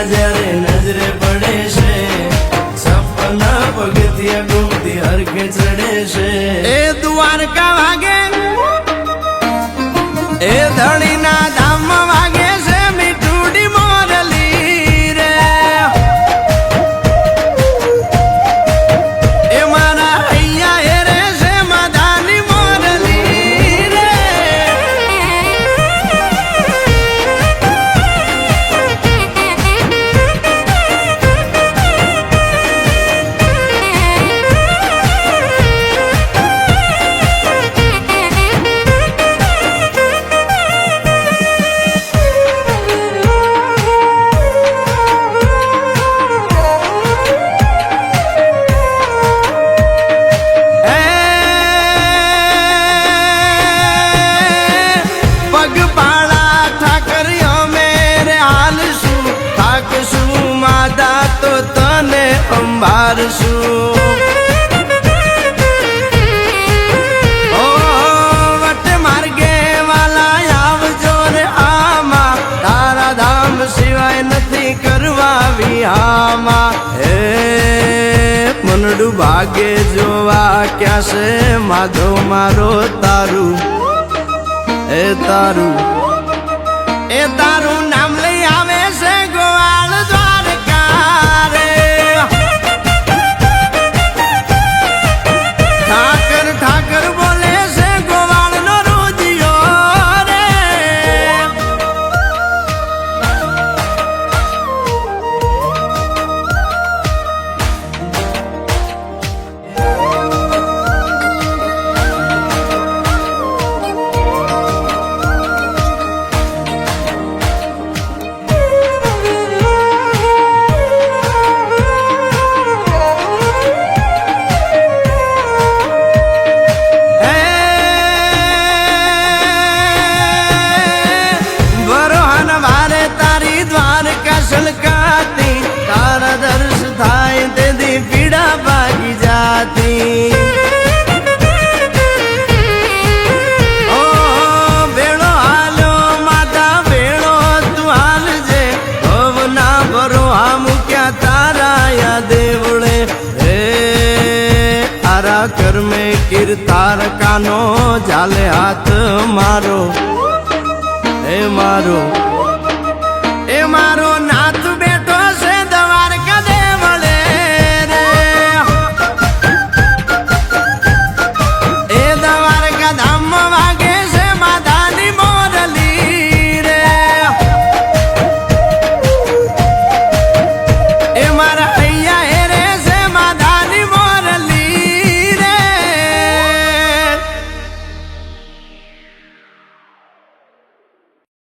જ્યારે નજરે પડે છે સપના પગથિયા ગુમતી હરખે ચડે છે એ દ્વારકા વાગે એ ધણીના ધામમાં વાગે છે મીઠુડી મોરલી રે એ મારા હૈયા એ રે છે માધાની મોરલી રે અંબારશું ઓ વટ માર્ગે વાલા આવજો રે આમાં તારા ધામ સિવાય નથી કરવા વિહામાં હે મનડું ભાગે જોવા ક્યાં છે માધો મારો તારું એ તારું નામ લઈ આવે છે ગોવાળ દ્વારકા રે ઠાકર બોલે છે ગોવાળ નો રોજિયો રે તારા દર્શ થાય તેથી પીડા ભાગી જાતી ઓ બેડો હાલ્યો માતા બેડો તું હાલજે ભવના ભરો આ મૂક્યા તારા યા દેવળે હે આરા કર્મે કીર્તાર કાનો જાલે હાથ મારો હે મારો